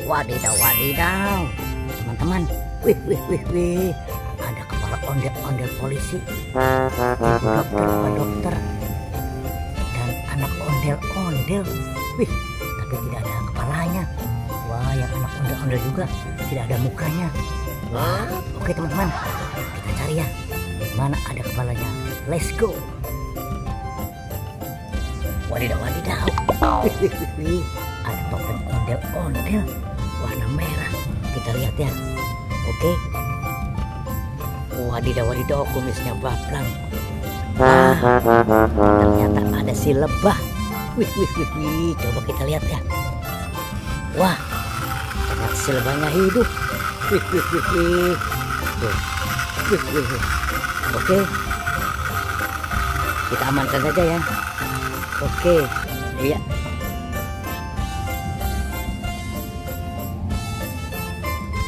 Wadidaw, wadidaw. Teman-teman, wih. Ada kepala ondel-ondel polisi, dokter, dan anak ondel-ondel. Wih, tapi tidak ada kepalanya. Wah, yang anak ondel-ondel juga tidak ada mukanya. Wah, oke teman-teman, kita cari ya. Mana ada kepalanya? Let's go. Wadidaw, wadidaw. Wih. Ada topeng ondel-ondel warna merah. Kita lihat ya. Oke. Wadidaw, kumisnya baplang. Wah, ternyata ada si lebah. Wih. Coba kita lihat ya. Wah, ternyata si lebahnya hidup. Wih. Oke. Kita amankan saja ya. Oke. Iya.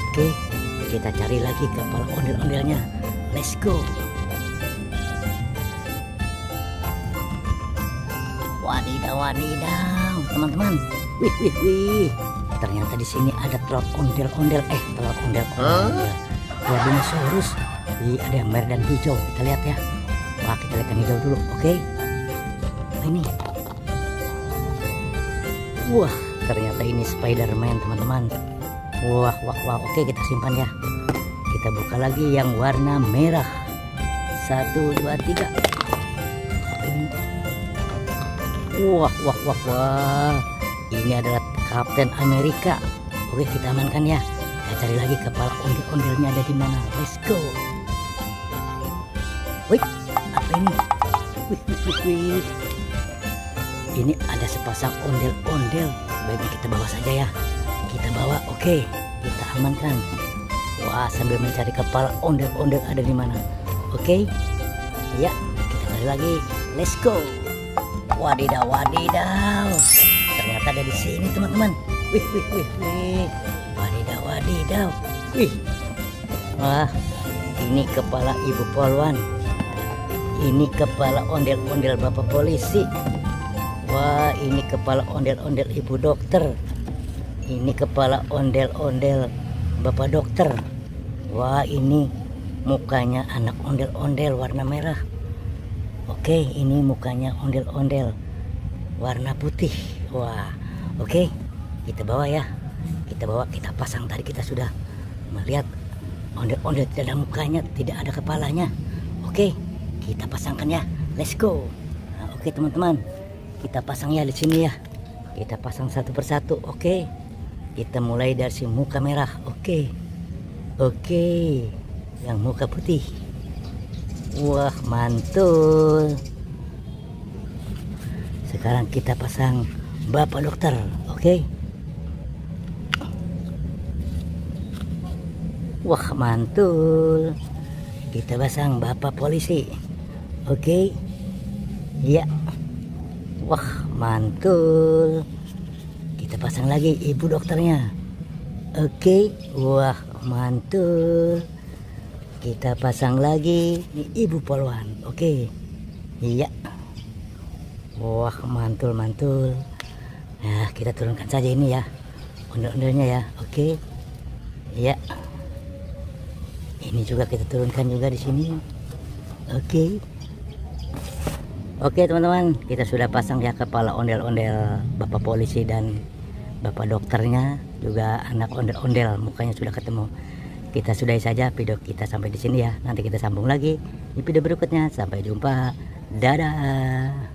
Oke, kita cari lagi kepala ondel-ondelnya. Let's go. Wadidaw, teman-teman. Wih. Ternyata di sini ada telur ondel-ondel. Telur ondel-ondel. Ya, dinosaurus. Ada yang merah dan hijau. Kita lihat ya. Wah, kita lihat yang hijau dulu. Oke. Ini. Wah, ternyata ini Spider-Man, teman-teman. Wah. Oke, kita simpan ya. Kita buka lagi yang warna merah. 1, 2, 3. Ini. Wah. Ini adalah Kapten Amerika. Oke, kita amankan ya. Kita cari lagi kepala ondel-ondelnya ada di mana. Let's go. Wih, apa ini? Wih. Ini ada sepasang ondel-ondel. Baiknya kita bawa saja ya. Kita bawa, oke. Kita amankan. Wah, sambil mencari kepala ondel-ondel ada di mana. Oke. Ya, kita cari lagi. Let's go. Wadidaw. Ternyata ada di sini, teman-teman. Wih. Wadidaw. Wih. Wah, ini kepala ibu polwan. Ini kepala ondel-ondel bapak polisi. Wah, ini kepala ondel-ondel ibu dokter. Ini kepala ondel-ondel bapak dokter. Wah, ini mukanya anak ondel-ondel warna merah. Oke, ini mukanya ondel-ondel warna putih. Wah, oke. Kita bawa ya. Kita pasang. Tadi kita sudah melihat ondel-ondel tidak ada mukanya, tidak ada kepalanya. Oke, kita pasangkan ya. Let's go. Nah, oke teman-teman. Kita pasang ya di sini ya. Kita pasang satu persatu. Oke. Kita mulai dari si muka merah. Oke. Yang muka putih. Wah, mantul. Sekarang kita pasang bapak dokter. Oke. Wah, mantul. Kita pasang bapak polisi. Oke. Iya. Wah, mantul. Kita pasang lagi ibu dokternya. Oke. Wah, mantul. Kita pasang lagi ibu polwan. Oke. Iya. Wah, mantul. Nah, kita turunkan saja ini ya. Ondel-ondelnya ya. Oke. Iya. Ini juga kita turunkan juga di sini. Oke. Oke teman-teman, kita sudah pasang ya kepala ondel-ondel bapak polisi dan bapak dokternya, juga anak ondel-ondel, mukanya sudah ketemu. Kita sudahi saja video kita sampai di sini ya. Nanti kita sambung lagi di video berikutnya. Sampai jumpa. Dadah.